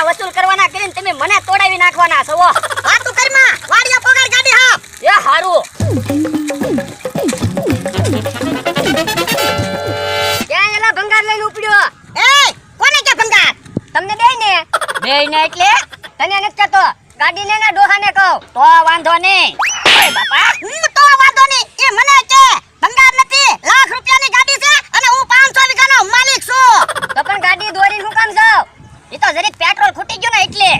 વસૂલ કરવાના કરીને તમે મને તોડાવી નાખવાના છો. આ તું કરમાં વાડિયા પગાર ગાડી હા. એ હારું. ક્યાં એલા ભંગાર લઈને ઉપડ્યો? એ કોને કે ભંગાર? તમને દેઈને. દેઈને એટલે તને નથી કહેતો. ગાડી લેને ડોહાને કહો તો વાંધો નહીં. ઓય બાપા તો વાંધો નહીં. એ મને કે ભંગાર નથી, લાખ રૂપિયાની ગાડી છે અને હું 500 વીઘાનો માલિક છું. તો પણ ગાડી દોરીને હું કામ જાવ? ઈ તો જરીક પેટ્રોલ ખૂટી ગયું ને એટલે.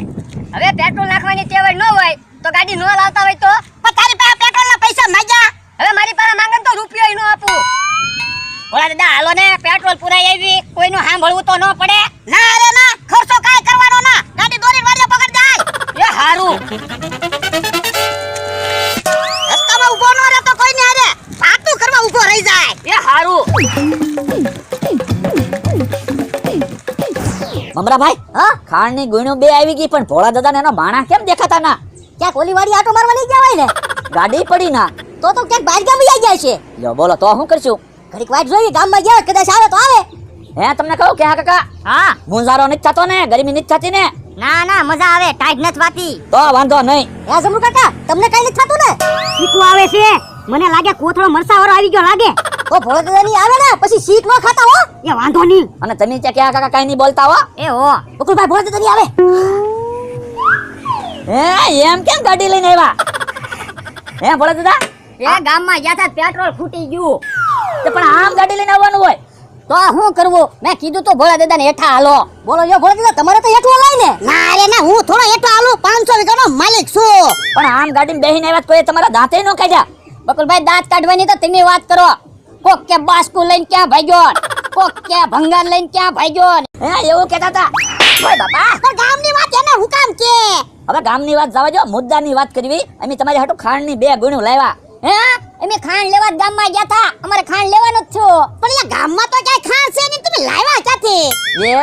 હવે પેટ્રોલ નાખવાની ટેવ ન હોય તો ગાડી ન લાવતા હોય તો પણ તારી પાસે પેટ્રોલના પૈસા માંગ્યા. હવે મારી પાસે માંગે તો રૂપિયો ન આપું. ઓલા દાદા હાલો ને પેટ્રોલ પુરાઈ આવી, કોઈનું સાંભળવું તો ન પડે. ના રે ના, ખર્ચો કાઈ કરવાનો ના. ગાડી દોરીને વાડિયા પગાર જાય. એ હારું. રસ્તામાં ઊભો ન રહે તો કોઈને હારે વાતું કરવા ઊભો રહી જાય. એ હારું. મમરાભાઈ, હા ખાંડની ગુણો બે આવી ગઈ પણ ભોળા દાદાને એનો બાણા કેમ દેખાતા ના? ક્યાંક ઓલી વાડી આટો મારવા લઈ ગયા હોય ને ગાડી પડી ના. તો ક્યાંક બહાર ગામ વહી જાય છે. લ્યો બોલો તો શું કરશું? ઘડીક વાટ જોઈ ગામમાં ગયા કદાચ આવે તો આવે. હે તમને કહું કે હા કાકા, હા મુંજારો નથી થતો ને, ગરમી નથી થતી ને, ના ના મજા આવે, ટાઈટ નથી વાતી. તો વાંધો નહીં. હે જમરૂ કાકા તમને કઈ નથી થતું ને? શીખવું આવે છે. મને લાગે કોથળો મરસાવાળો આવી ગયો લાગે. તો ભોળા દાદાની આવે ને પછી શીખ ન ખાતા હો. એ વાંધો નહીં. અને તમે ત્યાં કે હા કાકા કઈ નહીં બોલતા હો. એ હો બકુલભાઈ ભોળા દાદાની આવે. હે એમ કેમ ગાડી લઈને આવ્યા? હે ભોળા દાદા, એ ગામમાં ગયા તા પેટ્રોલ ખૂટી ગયું. તે પણ આમ ગાડી લઈને આવવાનું હોય? તો શું કરવું? મેં કીધું તો ભોળા દાદાને હેઠા હાલો. બોલો જો ભોળા દાદા તમારે તો હેઠું હલાય ને. ના રે ના, હું થોડો એટલો આલું 500 વીઘાનો માલિક છું. પણ આમ ગાડીમાં બેહીને આવ્યા તો કોઈ તમારા દાંતે ન કાઢ્યા? બકુલભાઈ દાંત કાઢવાની તો તમે વાત કરો. કોક કે બાસ્કુ લઈને ક્યાં ભાગ્યો, કોક કે ભંગાર લઈને ક્યાં ભાગ્યો. હે એવું કહેતા હતા? ઓય બાપા, પણ ગામની વાત એને હું કામ કે? હવે ગામની વાત જવા જો, મુદ્દાની વાત કરવી. અમે તમારી હાટુ ખાંડની 2 ગુણો લાવ્યા. હે અમે ખાંડ લેવા જ ગામમાં ગયા તા. અમારે ખાંડ લેવાનું જ છું. પણ એ ગામમાં તો ક્યાંય ખાણ છે નહીં, તમે લાવ્યા ક્યાંથી?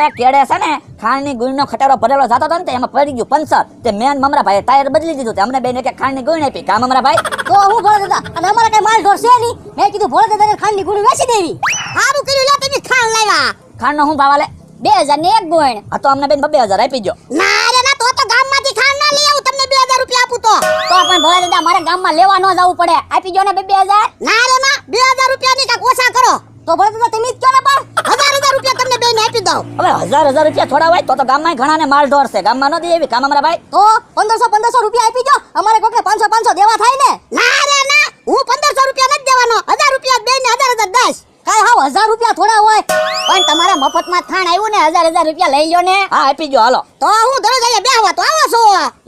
એ કેડે છે ને ખાંડની ગુણનો ખટારો ભરેલો જાતો હતો ને તે એમાં પડી ગયું પંચર. તે મેન મમરાભાઈ ટાયર બદલી દીધું. તે અમને બેને કે ખાંડની ગુણ આપી. કા મમરાભાઈ? તો હું ભોળા દાદા અને અમારે કઈ માલ ઢોર છે નહીં. મેં કીધું ભોળા દાદાને ખાંડની ગુણી વેચી દેવી. સારું કર્યું લે, તમે ખાણ લાવ્યા. ખાંડનો શું ભાવ આલે? 2000 ને એક ગુણ. આ તો અમને બેન 2000 આપી દો. ના રે ના, તો ગામમાંથી ખાણ ના લઈ આવું, તમને 2000 રૂપિયા આપું તો. તો પણ ભોળા દાદા મારે ગામમાં લેવા ન જવું પડે. આપી જો ને 2000. ના રે ના, 2000 રૂપિયા ની કાક ઓછા કરો. તો ભોળા દાદા તમે જ કહો ને પણ. 1000 રૂપિયા તમને બેને આપી દઉં. હવે 1000 રૂપિયા થોડા હોય તો ગામમાં ઘણા ને માલ ઢોર છે. ગામમાં ન દે એવી કામ મમરાભાઈ? તો 1500 રૂપિયા આપી જો. અમારે કોકને 500 દેવા થાય ને. ના રે ના, હું 1500 રૂપિયા નથી દેવાનો. 1000 રૂપિયા બેને 1000 10. કાઈ હાવ 1000 રૂપિયા થોડા હોય. પણ તમારા મફતમાં થાણ આવ્યું ને 1000 રૂપિયા લઈ લ્યો ને. હા આપી દો હાલો. તો હું દરરોજ અહીંયા બેહવા તો આવો છો.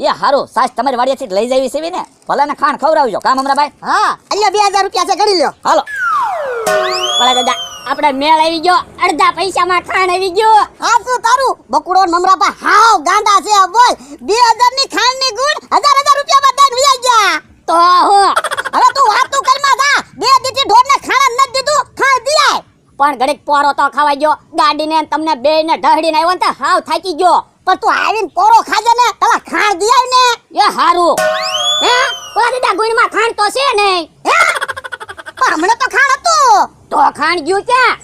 એ હારું, સાસ તમારી વાડીએથી લઈ જાવી સેવી ને, ભલે ને ખાંડ ખવડાવજો. કામ મમરાભાઈ? હા અહીંયા 2000 રૂપિયા છે, ગણી લ્યો. હાલો. ભલા દાદા આપણે મેળ આવી ગયો. અડધા પૈસામાં ખાંડ આવી ગયો. હા શું તારું બકુડો મમરાપા હાવ ગાંડા છે. બોલ 2000 ની ખાંડ ની ગુણ 1000 રૂપિયા માં દઈને વિયા ગયા. તો હું હવે તું વાતું કરમાં જા. 2 દીટી ઢોરને ખાણ ન દીધું, ખાણ દિયાય. પણ ઘડીક પોરો તો ખવાઈ ગયો. ગાડીને તમને બેયને ઢહડીને આવ્યો ને તો હાવ થાકી ગયો. પણ તું આવીને પોરો ખાજે ને, પેલા ખાણ દિયાય ને. એ હારું. હે ભલા દાદા ગુણમાં ખાંડ તો છે નહીં. હે પણ હમણાં તો ખાણ હતું. તો ખાંડ ગયું ક્યાં?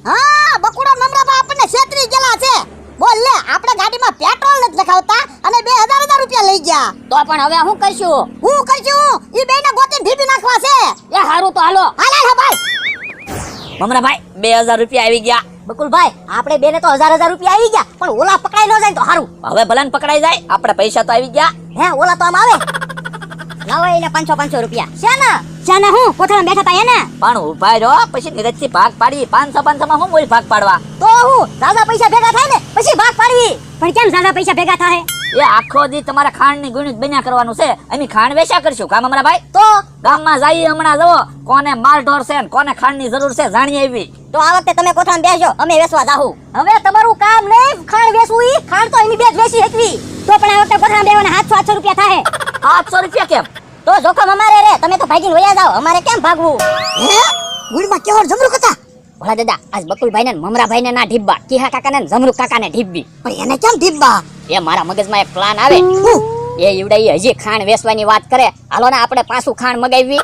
હા બકુડો મમરાપા આપણને છેતરી ગયેલા છે. બોલ લે, આપણે ગાડીમાં પેટ્રોલ નથી લખાવતા અને 2000 રૂપિયા લઈ ગયા. તો પણ હવે હું કરશું? હું કરશું? ઈ બેને ગોતીને ઢીબી નાખવા છે. એ હારું તો હાલો. હાલ હાલ ભાઈ. મમરાભાઈ 2000 રૂપિયા આવી ગયા. બકુલભાઈ આપણે બેને તો 1000 રૂપિયા આવી ગયા. પણ ઓલા પકડાઈ ન જાય તો હારું. હવે ભલે ને પકડાઈ જાય, આપણે પૈસા તો આવી ગયા. હે ઓલા તો આમ આવે. લાવો એને 500 રૂપિયા. શાના હું કોથળામાં બેઠા તા એને. પણ ઉભા રહો, પછી નિરજથી ભાગ પાડી. 500 માં હું બોલ ભાગ પાડવા? તો હું દાદા પૈસા ભેગા થાય ને પછી ભાગ પાડવી. પણ કેમ દાદા પૈસા ભેગા થાય? એ આખો દી તમારા ખાંડની ગુણ જ બન્યા કરવાનું છે. અમે ખાંડ વેચા કરશું. કામ મમરાભાઈ? તો ગામમાં જઈએ હમણાં જવો કોને માલ ઢોર છે ને કોને ખાંડની જરૂર છે જાણીએ એવી. તો આ વખતે તમે કોથળામાં બેસજો, અમે વેચવા જાહુ. હવે તમારું કામ નહીં ખાંડ વેચવું. ઈ ખાંડ તો એની બે જ વેચી શકવી. તો પણ આ વખતે કોથળામાં બેવાના 700 રૂપિયા થાય. 800 રૂપિયા કેમ? તો જોખમ અમારે રે. તમે તો ભાગીને વયા જાવ, અમારે કેમ ભાગવું? હે ગુણમાં કેવો જમરૂક હતા. ભલા દાદા આજ બકુલભાઈ ને મમરાભાઈ ને ના ઢીબ્બા, કિહા કાકા ને જમરૂક કાકા ને ઢીબ્બી. પણ એને કેમ ઢીબા? એ મારા મગજમાં એક પ્લાન આવે. એ ઈવડાઈ હજી ખાંડ વેચવાની વાત કરે. હાલો ને આપણે પાછું ખાંડ મગાવી.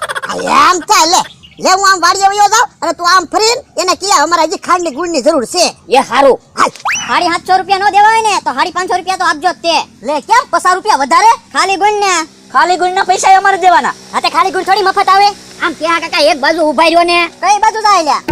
એમ થાય લે, લે હું આમ વાડીએ વયો જાઉં અને તું આમ ફરીને એને કહે અમારે હજી ખાંડની ગુણની જરૂર છે. એ હારું. હાલ. 750 રૂપિયા નો દેવાય ને તો 550 રૂપિયા તો આપજો જ તે. લે કેમ 50 રૂપિયા વધારે? ખાલી ગુણ ને. ખાલી ગુણના પૈસા અમારે દેવાના. હા તે ખાલી ગુણ થોડી મફત આવે. આમ કે કાકા એક બાજુ ઉભા રહ્યો ને. કઈ બાજુ જાય લ્યા?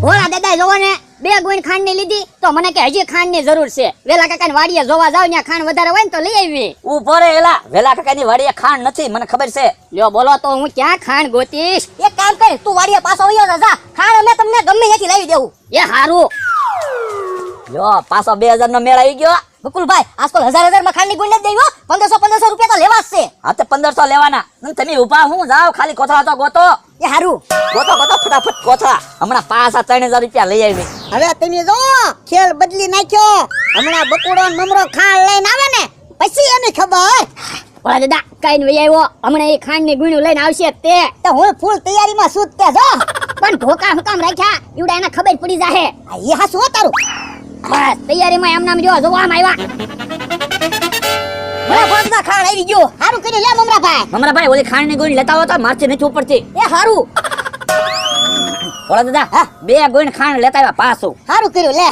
ભોળા દાદા જોવો ને 2 ગુણ ખાંડ ની લીધી તો મને કે હજી ખાંડ ની જરૂર છે. વેલા કાકા ને વાડીએ જોવા જાવ ને ખાંડ વધારે હોય ને તો લઈ આવી. ઉભો રે એલા, વેલા કાકાની વાડીએ ખાંડ નથી, મને ખબર છે. લ્યો બોલો તો હું ક્યાં ખાંડ ગોતીશ. એક કામ કર, તું વાડીએ પાછો વયો જા. ખાંડ અમે તમને ગમે ત્યાંથી લાવી દેવું. એ હારું. યો પાછો 2000 નો મેળ આવી ગયો. બકુલભાઈ આજકાલ 1000 માં ખાંડની ગુણ નથી દેવી. 1500 રૂપિયા તો લેવા જ છે. હા તે 1500 લેવાના. અને તમે ઊભા હું જાવ, ખાલી કોથળા તો ગોતો. એ હારું. ગોતો ગોતો ફટાફટ કોથળા. હમણાં પાછા 3000 રૂપિયા લઈ આવી. હવે તમે જો ખેલ બદલી નાખ્યો. હમણાં બકુડો ને મમરો ખાંડ લઈને આવે ને પછી એની ખબર. ભોળા દાદા કઈ વહી આવ્યો. હમણાં એ ખાંડ ની ગુણ લઈને આવશે તે. તો હું ફૂલ તૈયારીમાં છું તે જો. પણ ધોકા હુકામ રાખ્યા એવડા એને ખબર પડી જાહે. એ હા શું તારું? બસ તૈયારીમાં એમ નામ જો જોવા આમ આવ્યા. મને બોલતા ખાંડ આવી ગયો. હારું કરી લે મમરાભાઈ. મમરાભાઈ ઓલી ખાંડની ગોળી લેતા આવો તો મારથી નથી ઉપડતી. એ હારું. ભોળા દાદા હા 2 ગુણ ખાંડ લેતા આવ્યા પાછું. હારું કર્યું લે.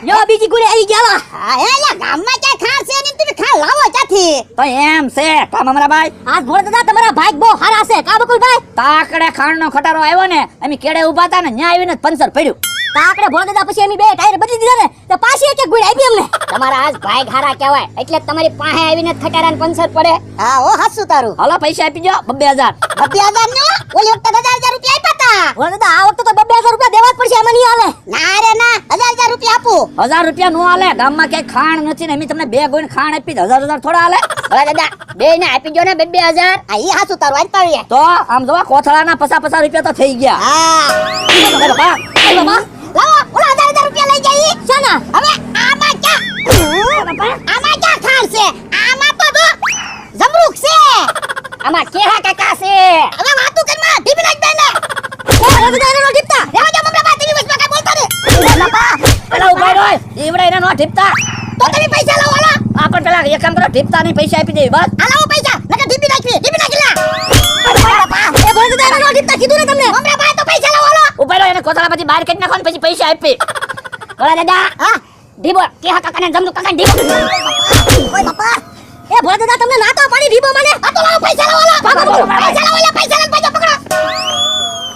લ્યો બીજી ગુણ આવી ગયા. હા એ લે ગામમાં ક્યાં ખાંડ છે ને તમે ખાંડ લાવો ક્યાંથી? તો એમ છે કા મમરાભાઈ? આજ ભોળા દાદા તમારા ભાગ બહુ સારા છે કા બકુલભાઈ. તાકડે ખાંડનો ખટારો આવ્યો ને અમે કેડે ઊભા હતા ને ન્યા આવીને પંચર પડ્યું. તાકડે ભોળા દાદા પછી અમે 2 ટાયર બદલી દીધા ને તો પાછી એક ગુણ આપી અમને. તમારા આજ ભાગ હારા કહેવાય એટલે જ તમારી પાસે આવીને ખટારાને પંચર પડે. હા ઓ હાસું તારું. હાલો પૈસા આપી દો 2000. 2000 નો ઓલી વખતે 1000 રૂપિયા આપ્યા હતા. ભોળા દાદા આ વખતે તો 2000 રૂપિયા દેવા જ પડશે. આમાં નહીં હાલે. ના રે ના 1000 રૂપિયા આપું. 1000 રૂપિયા નો હાલે. ગામમાં ક્યાંય ખાંડ નથી ને અમે તમને 2 ગુણ ખાંડ આપી 1000 થોડા હાલે. ભોળા દાદા બે ને આપી દો ને 2000. આ ઈ હાસું તારું આજ પાવીએ. તો આમ જોવા કોથળાના 50 રૂપિયા તો થઈ ગયા. હા બાપા, એ બાપા. લાવો ઓલા 1000 રૂપિયા લઈ જઈએ. શાના? હવે આમાં ક્યાં આમાં ક્યાં ખાંડ છે? આમાં તો જો જમરૂખ છે. આમાં કેહા કાકા છે. હવે વાતું કરમાં ઢીબી નાખ દે ને. ભોળા દાદા એનો ટીપતા. રહેવા દે મમરાબા ટીવી વચમાં કાંઈ બોલતો નહીં. બાપા પેલા ઉભા રહો. ઈવડે એને નો ઠીપતા. તો તમે પૈસા લાવો હાલો. આ પણ પેલા એક કામ કરો, ઠીપતા નહીં પૈસા આપી દેવી બસ. આ લાવો પૈસા નકર ઢીબી નાખી લે. બાપા એ ભોળા દાદા એનો ટીપતા કીધું ને તમને. મમરાબા તો પૈસા લાવો હાલો. ઉભા રહો, એને કોથળા પછી બહાર કાઢી નાખો ને પછી પૈસા આપી. ભોળા દાદા હા ઢીબો કેહા કાકાને જમરૂખ કાકાને ઢીબો. ઓય બાપા એ ભોળા દાદા તમને ના તો પાડી ઢીબો મને. આ તો લાવો પૈસા લાવો હાલો. પૈસા લાવો લે પૈસા લઈને પકડો.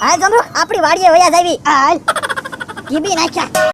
હા જમરૂખ આપણી વાડીએ વયા જાવી. હાલ ઢીબી નાખ્યા.